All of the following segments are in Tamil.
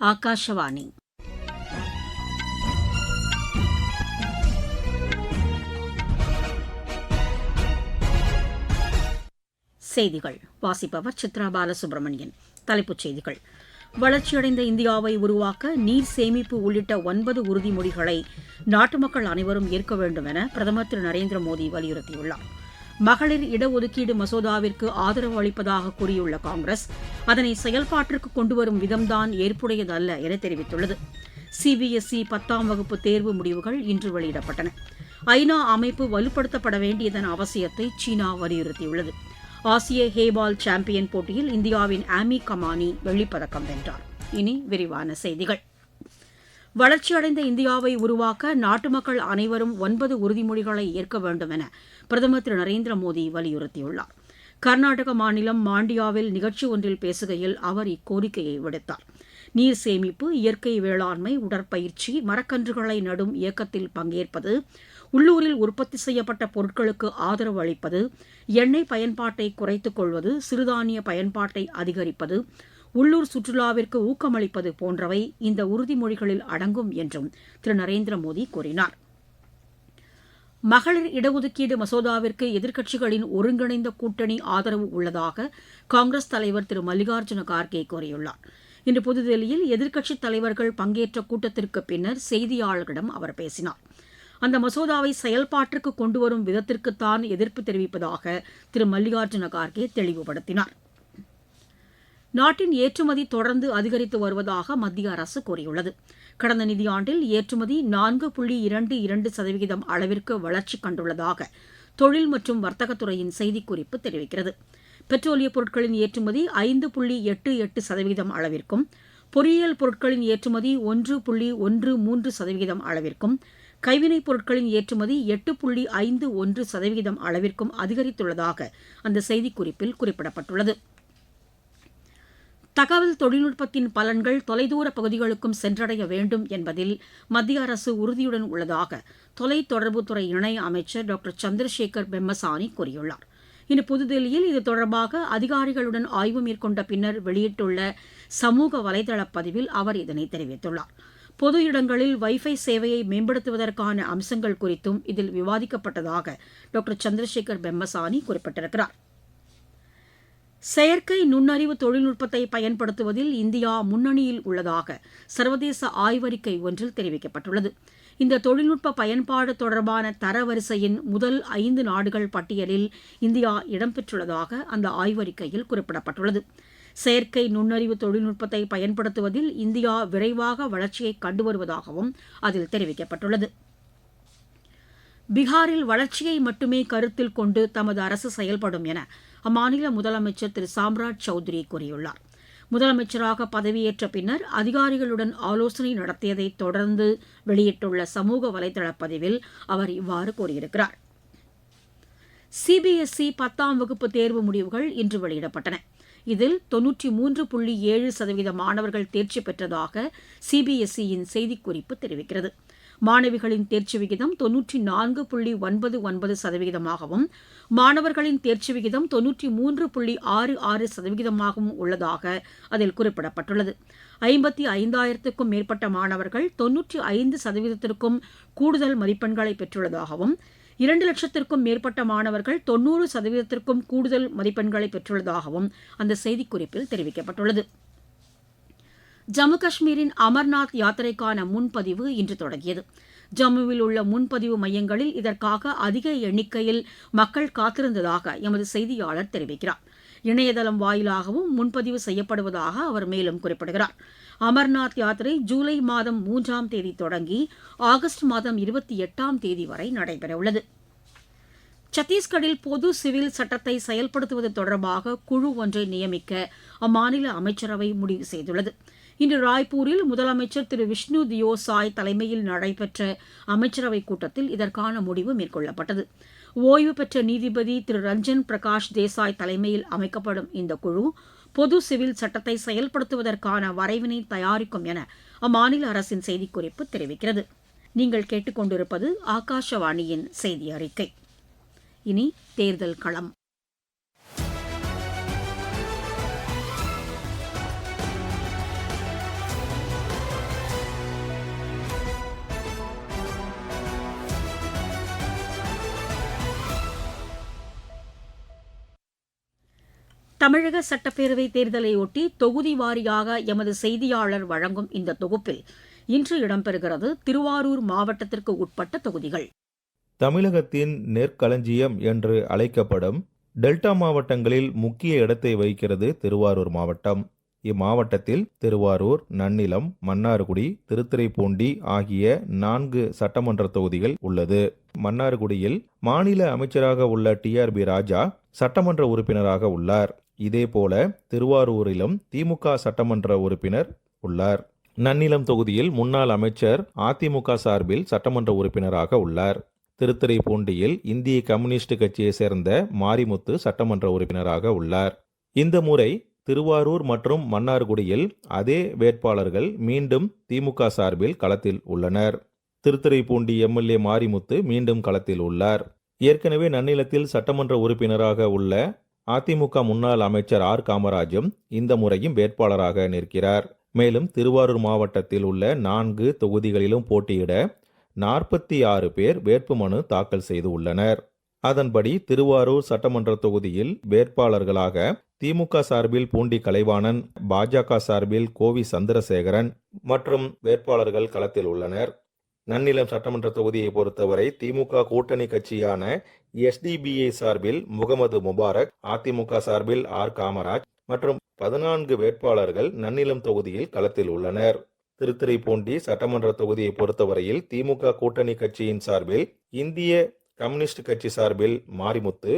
ஆகாஷவாணி. செய்திகள் வாசிப்பவர் சித்ரா பாலசுப்ரமணியன். தலைப்புச் செய்திகள்: வளர்ச்சியடைந்த இந்தியாவை உருவாக்க நீர் சேமிப்பு உள்ளிட்ட 9 உறுதிமொழிகளை நாட்டு மக்கள் அனைவரும் ஏற்க வேண்டும் என பிரதமர் திரு நரேந்திர மோடி வலியுறுத்தியுள்ளார். மகளிர் இடஒதுக்கீடு மசோதாவிற்கு ஆதரவு அளிப்பதாக கூறியுள்ள காங்கிரஸ் அதனை செயல்பாட்டிற்கு கொண்டுவரும் விதம்தான் ஏற்புடையதல்ல என தெரிவித்துள்ளது. சிபிஎஸ்இ 10ஆம் வகுப்பு தேர்வு முடிவுகள் இன்று வெளியிடப்பட்டன. ஐநா அமைப்பு வலுப்படுத்தப்பட வேண்டியதன் அவசியத்தை சீனா வலியுறுத்தியுள்ளது. ஆசிய ஹேபால் சாம்பியன் போட்டியில் இந்தியாவின் ஆமி கமானி வெள்ளிப்பதக்கம் வென்றார். இனி விரிவான செய்திகள். வளர்ச்சியடைந்த இந்தியாவை உருவாக்க நாட்டு மக்கள் அனைவரும் 9 உறுதிமொழிகளை ஏற்க வேண்டும் என பிரதமர் திரு நரேந்திர மோடி வலியுறுத்தியுள்ளார். கர்நாடக மாநிலம் மாண்டியாவில் நிகழ்ச்சி ஒன்றில் பேசுகையில் அவர் இக்கோரிக்கையை விடுத்தார். நீர் சேமிப்பு, இயற்கை வேளாண்மை, உடற்பயிற்சி, மரக்கன்றுகளை நடும் இயக்கத்தில் பங்கேற்பது, உள்ளூரில் உற்பத்தி செய்யப்பட்ட பொருட்களுக்கு ஆதரவு அளிப்பது, எண்ணெய் பயன்பாட்டை குறைத்துக் கொள்வது, சிறுதானிய பயன்பாட்டை அதிகரிப்பது, உள்ளூர் சுற்றுலாவிற்கு ஊக்கமளிப்பது போன்றவை இந்த உறுதிமொழிகளில் அடங்கும் என்றும் திரு நரேந்திர மோடி கூறினார். மகளிர் இடஒதுக்கீடு மசோதாவிற்கு எதிர்க்கட்சிகளின் ஒருங்கிணைந்த கூட்டணி ஆதரவு உள்ளதாக காங்கிரஸ் தலைவர் திரு மல்லிகார்ஜுன கார்கே கூறியுள்ளார். இன்று புதுதில்லியில் எதிர்க்கட்சித் தலைவர்கள் பங்கேற்ற கூட்டத்திற்கு பின்னர் செய்தியாளர்களிடம் அவர் பேசினார். அந்த மசோதாவை செயல்பாட்டிற்கு கொண்டுவரும் விதத்திற்குத்தான் எதிர்ப்பு தெரிவிப்பதாக திரு மல்லிகார்ஜுன கார்கே தெளிவுபடுத்தினார். நாட்டின் ஏற்றுமதி தொடர்ந்து அதிகரித்து வருவதாக மத்திய அரசு கூறியுள்ளது. கடந்த நிதியாண்டில் ஏற்றுமதி 4.22% அளவிற்கு வளர்ச்சி கண்டுள்ளதாக தொழில் மற்றும் வர்த்தகத்துறையின் செய்திக்குறிப்பு தெரிவிக்கிறது. பெட்ரோலியப் பொருட்களின் ஏற்றுமதி 5.88% அளவிற்கும், பொறியியல் பொருட்களின் ஏற்றுமதி 1.13% அளவிற்கும், கைவினைப் பொருட்களின் ஏற்றுமதி 8.51% அளவிற்கும் அதிகரித்துள்ளதாக அந்த செய்திக்குறிப்பில் குறிப்பிடப்பட்டுள்ளது. தகவல் தொழில்நுட்பத்தின் பலன்கள் தொலைதூர பகுதிகளுக்கும் சென்றடைய வேண்டும் என்பதில் மத்திய அரசு உறுதியுடன் உள்ளதாக தொலைத்தொடர்புத்துறை இணை அமைச்சர் டாக்டர் சந்திரசேகர் பெம்மசானி கூறியுள்ளார். இன்று புதுதில்லியில் இது தொடர்பாக அதிகாரிகளுடன் ஆய்வு மேற்கொண்ட பின்னர் வெளியிட்டுள்ள சமூக வலைதள பதிவில் அவர் இதனை தெரிவித்துள்ளார். பொது இடங்களில் வைஃபை சேவையை மேம்படுத்துவதற்கான அம்சங்கள் குறித்தும் இதில் விவாதிக்கப்பட்டதாக டாக்டர் சந்திரசேகர் பெம்மசானி குறிப்பிட்டிருக்கிறார். செயற்கை நுண்ணறிவு தொழில்நுட்பத்தை பயன்படுத்துவதில் இந்தியா முன்னணியில் உள்ளதாக சர்வதேச ஆய்வறிக்கை ஒன்றில் தெரிவிக்கப்பட்டுள்ளது. இந்த தொழில்நுட்ப பயன்பாடு தொடர்பான தரவரிசையின் முதல் 5 நாடுகள் பட்டியலில் இந்தியா இடம்பெற்றுள்ளதாக அந்த ஆய்வறிக்கையில் குறிப்பிடப்பட்டுள்ளது. செயற்கை நுண்ணறிவு தொழில்நுட்பத்தை பயன்படுத்துவதில் இந்தியா விரைவாக வளர்ச்சியை கண்டு வருவதாகவும் அதில் தெரிவிக்கப்பட்டுள்ளது. பீகாரில் வளர்ச்சியை மட்டுமே கருத்தில் கொண்டு தமது அரசு செயல்படும் என அம்மாநில முதலமைச்சர் திரு சாம்ராஜ் சௌத்ரி கூறியுள்ளார். முதலமைச்சராக பதவியேற்ற பின்னர் அதிகாரிகளுடன் ஆலோசனை நடத்தியதை தொடர்ந்து வெளியிட்டுள்ள சமூக வலைதள பதிவில் அவர் இவ்வாறு கூறியிருக்கிறார். சிபிஎஸ்இ 10ஆம் வகுப்பு தேர்வு முடிவுகள் இன்று வெளியிடப்பட்டன. இதில் 93.7% மாணவர்கள் தேர்ச்சி பெற்றதாக சிபிஎஸ்இயின் செய்திக்குறிப்பு தெரிவிக்கிறது. மாணவிகளின் தேர்ச்சி விகிதம் 94.99%, மாணவர்களின் தேர்ச்சி விகிதம் 93.66%ஆகவும் உள்ளதாக அதில் குறிப்பிடப்பட்டுள்ளது. 55,000க்கும் மேற்பட்ட மாணவர்கள் 95%க்கும் கூடுதல் மதிப்பெண்களை பெற்றுள்ளதாகவும், 2,00,000க்கும் மேற்பட்ட மாணவர்கள் 90%க்கும் கூடுதல் மதிப்பெண்களை பெற்றுள்ளதாகவும் அந்த செய்திக்குறிப்பில் தெரிவிக்கப்பட்டுள்ளது. ஜம்மு காஷ்மீரின் அமர்நாத் யாத்திரைக்கான முன்பதிவு இன்று தொடங்கியது. ஜம்முவில் உள்ள முன்பதிவு மையங்களில் இதற்காக அதிக எண்ணிக்கையில் மக்கள் காத்திருந்ததாக எமது செய்தியாளர் தெரிவிக்கிறார். இணையதளம் வாயிலாகவும் முன்பதிவு செய்யப்படுவதாக அவர் மேலும் குறிப்பிடுகிறார். அமர்நாத் யாத்திரை ஜூலை மாதம் 3ஆம் தேதி தொடங்கி ஆகஸ்ட் மாதம் 28ஆம் தேதி வரை நடைபெறவுள்ளது. சத்தீஸ்கரில் பொது சிவில் சட்டத்தை செயல்படுத்துவது தொடர்பாக குழு ஒன்றை நியமிக்க அம்மாநில அமைச்சரவை முடிவு செய்துள்ளது. இன்று ராய்ப்பூரில் முதலமைச்சர் திரு விஷ்ணு தியோ சாய் தலைமையில் நடைபெற்ற அமைச்சரவைக் கூட்டத்தில் இதற்கான முடிவு மேற்கொள்ளப்பட்டது. ஓய்வு பெற்ற நீதிபதி திரு ரஞ்சன் பிரகாஷ் தேசாய் தலைமையில் அமைக்கப்படும் இந்த குழு பொது சிவில் சட்டத்தை செயல்படுத்துவதற்கான வரைவினை தயாரிக்கும் என அம்மாநில அரசின் செய்திக்குறிப்பு தெரிவிக்கிறது. நீங்கள் கேட்டுக்கொண்டிருப்பது ஆகாஷவாணியின் செய்தி அறிக்கை. இனி தேர்தல் களம். தமிழக சட்டப்பேரவை தேர்தலையொட்டி தொகுதி வாரியாக எமது செய்தியாளர் வழங்கும் இந்த தொகுப்பில் இன்று இடம்பெறுகிறது திருவாரூர் மாவட்டத்திற்கு உட்பட்ட தொகுதிகள். தமிழகத்தின் நெற்களஞ்சியம் என்று அழைக்கப்படும் டெல்டா மாவட்டங்களில் முக்கிய இடத்தை வகிக்கிறது திருவாரூர் மாவட்டம். இம்மாவட்டத்தில் திருவாரூர், நன்னிலம், மன்னார்குடி, திருத்துறைப்பூண்டி ஆகிய 4 சட்டமன்ற தொகுதிகள் உள்ளது. மன்னார்குடியில் மாநில அமைச்சராக உள்ள டிஆர்பி ராஜா சட்டமன்ற உறுப்பினராக உள்ளார். இதேபோல திருவாரூரிலும் திமுக சட்டமன்ற உறுப்பினர் உள்ளார். நன்னிலம் தொகுதியில் முன்னாள் அமைச்சர் அதிமுக சார்பில் சட்டமன்ற உறுப்பினராக உள்ளார். திருத்துறைப்பூண்டியில் இந்திய கம்யூனிஸ்ட் கட்சியை சேர்ந்த மாரிமுத்து சட்டமன்ற உறுப்பினராக உள்ளார். இந்த முறை திருவாரூர் மற்றும் மன்னார்குடியில் அதே வேட்பாளர்கள் மீண்டும் திமுக சார்பில் களத்தில் உள்ளனர். திருத்துறைப்பூண்டி எம்எல்ஏ மாரிமுத்து மீண்டும் களத்தில் உள்ளார். ஏற்கனவே நன்னிலத்தில் சட்டமன்ற உறுப்பினராக உள்ள அதிமுக முன்னாள் அமைச்சர் ஆர் காமராஜும் இந்த முறையும் வேட்பாளராக நிற்கிறார். மேலும் திருவாரூர் மாவட்டத்தில் உள்ள 4 தொகுதிகளிலும் போட்டியிட 46 பேர் வேட்புமனு தாக்கல் செய்து உள்ளனர். அதன்படி திருவாரூர் சட்டமன்ற தொகுதியில் வேட்பாளர்களாக திமுக சார்பில் பூண்டி கலைவாணன், பாஜக சார்பில் கோவி சந்திரசேகரன் மற்றும் வேட்பாளர்கள் களத்தில் உள்ளனர். நன்னிலம் சட்டமன்ற தொகுதியை பொறுத்தவரை திமுக கூட்டணி கட்சியான எஸ்டிபிஐ சார்பில் முகமது முபாரக், அதிமுக சார்பில் ஆர் காமராஜ் மற்றும் 14 வேட்பாளர்கள் நன்னிலம் தொகுதியில் களத்தில் உள்ளனர். திருத்துறைப்பூண்டி சட்டமன்ற தொகுதியை பொறுத்தவரையில் திமுக கூட்டணி கட்சியின் சார்பில் இந்திய கம்யூனிஸ்ட் கட்சி சார்பில் மாரிமுத்து,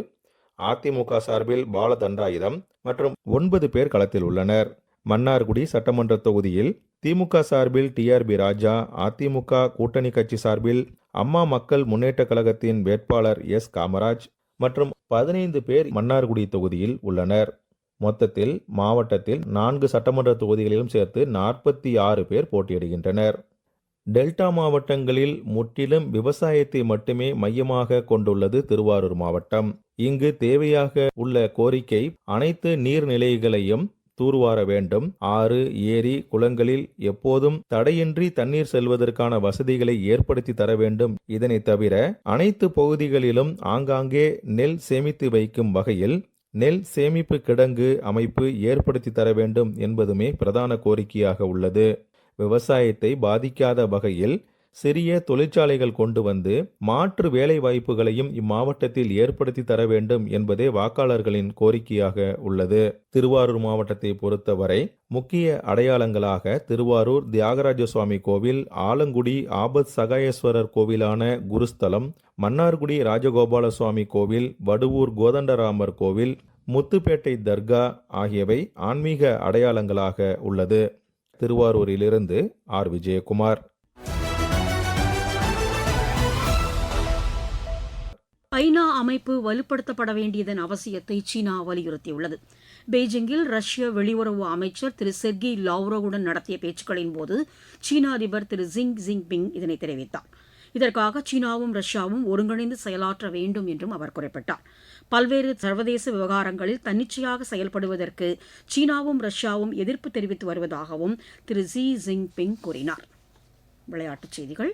அதிமுக சார்பில் பாலதண்டாயுதம் மற்றும் 9 பேர் களத்தில் உள்ளனர். மன்னார்குடி சட்டமன்ற தொகுதியில் திமுக சார்பில் டிஆர்பி ராஜா, அதிமுக கூட்டணி கட்சி சார்பில் அம்மா மக்கள் முன்னேற்ற கழகத்தின் வேட்பாளர் எஸ் காமராஜ் மற்றும் 15 பேர் மன்னார்குடி தொகுதியில் உள்ளனர். மொத்தத்தில் மாவட்டத்தில் 4 சட்டமன்ற தொகுதிகளிலும் சேர்த்து 46 பேர் போட்டியிடுகின்றனர். டெல்டா மாவட்டங்களில் முற்றிலும் விவசாயத்தை மட்டுமே மையமாக கொண்டுள்ளது திருவாரூர் மாவட்டம். இங்கு தேவையாக உள்ள கோரிக்கை அனைத்து நீர்நிலைகளையும் தூர்வார வேண்டும். ஆறு, ஏரி, குளங்களில் எப்போதும் தடையின்றி தண்ணீர் செல்வதற்கான வசதிகளை ஏற்படுத்தி தர வேண்டும். இதனை தவிர அனைத்து பகுதிகளிலும் ஆங்காங்கே நெல் சேமித்து வைக்கும் வகையில் நெல் சேமிப்பு கிடங்கு அமைப்பு ஏற்படுத்தி தர வேண்டும் என்பதுமே பிரதான கோரிக்கையாக உள்ளது. விவசாயத்தை பாதிக்காத வகையில் சிறிய தொழிற்சாலைகள் கொண்டு வந்து மாற்று வேலை வாய்ப்புகளையும் இம்மாவட்டத்தில் ஏற்படுத்தி தர வேண்டும் என்பதே வாக்காளர்களின் கோரிக்கையாக உள்ளது. திருவாரூர் மாவட்டத்தை பொறுத்தவரை முக்கிய அடையாளங்களாக திருவாரூர் தியாகராஜ சுவாமி கோவில், ஆலங்குடி ஆபத் சகாயேஸ்வரர் கோவிலான குருஸ்தலம், மன்னார்குடி ராஜகோபால சுவாமி கோவில், வடுவூர் கோதண்டராமர் கோவில், முத்துப்பேட்டை தர்கா ஆகியவை ஆன்மீக அடையாளங்களாக உள்ளது. திருவாரூரிலிருந்து ஆர். விஜயகுமார். ஐநா அமைப்பு வலுப்படுத்தப்பட வேண்டியதன் அவசியத்தை சீனா வலியுறுத்தியுள்ளது. பெய்ஜிங்கில் ரஷ்ய வெளியுறவு அமைச்சர் திரு செர்கி லாவ்ரோவுடன் நடத்திய பேச்சுக்களின் போது சீன அதிபர் திரு ஜின்பிங் இதனை தெரிவித்தார். இதற்காக சீனாவும் ரஷ்யாவும் ஒருங்கிணைந்து செயலாற்ற வேண்டும் என்றும் அவர் குறிப்பிட்டார். பல்வேறு சர்வதேச விவகாரங்களில் தன்னிச்சையாக செயல்படுவதற்கு சீனாவும் ரஷ்யாவும் எதிர்ப்பு தெரிவித்து வருவதாகவும் திரு ஜின்பிங் கூறினார். விளையாட்டுச் செய்திகள்.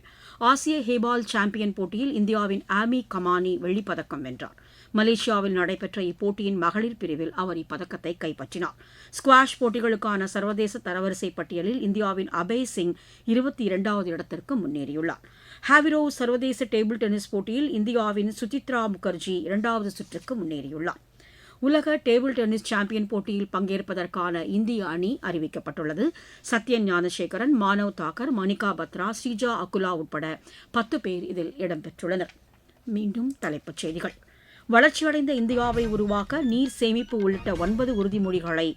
ஆசிய ஹேபால் சாம்பியன் போட்டியில் இந்தியாவின் ஆமி கமானி வெள்ளிப்பதக்கம் வென்றார். மலேசியாவில் நடைபெற்ற இப்போட்டியின் மகளிர் பிரிவில் அவர் இப்பதக்கத்தை கைப்பற்றினார். ஸ்குவாஷ் போட்டிகளுக்கான சர்வதேச தரவரிசை பட்டியலில் இந்தியாவின் அபய் சிங் 22வது இடத்திற்கு முன்னேறியுள்ளார். ஹாவிரோ சர்வதேச டேபிள் டென்னிஸ் போட்டியில் இந்தியாவின் சுசித்ரா முகர்ஜி 2வது சுற்றுக்கு முன்னேறியுள்ளார். உலக டேபிள் டென்னிஸ் சாம்பியன் போட்டியில் பங்கேற்பதற்கான இந்திய அணி அறிவிக்கப்பட்டுள்ளது. சத்யன் ஞானசேகரன், மானவ் தாக்கர், மணிகா பத்ரா, ஸ்ரீஜா அகுலா உட்பட 10 பேர் இதில் இடம்பெற்றுள்ளனர். மீண்டும் தலைப்புச் செய்திகள். வளர்ச்சியடைந்த இந்தியாவை உருவாக்க நீர் சேமிப்பு உள்ளிட்ட 9 உறுதிமொழிகளை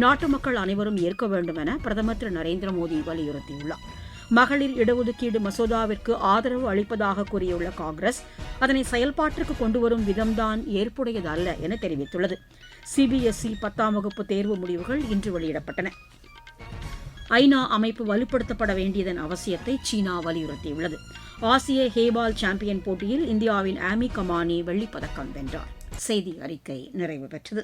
நாட்டு மக்கள் அனைவரும் ஏற்க வேண்டும் என பிரதமர் திரு நரேந்திர மோடி வலியுறுத்தியுள்ளார். மகளிர் இடஒதுக்கீடு மசோதாவிற்கு ஆதரவு அளிப்பதாக கூறியுள்ள காங்கிரஸ் அதனை செயல்பாட்டிற்கு கொண்டுவரும் விதம்தான் ஏற்புடையதல்ல என தெரிவித்துள்ளது. சிபிஎஸ்இ 10ஆம் வகுப்பு தேர்வு முடிவுகள் இன்று வெளியிடப்பட்டன. ஐநா அமைப்பு வலுப்படுத்தப்பட வேண்டியதன் அவசியத்தை சீனா வலியுறுத்தியுள்ளது. ஆசிய ஹேபால் சாம்பியன் போட்டியில் இந்தியாவின் ஆமி கமானி வெள்ளிப்பதக்கம் வென்றார். செய்தி அறிக்கை நிறைவு பெற்றது.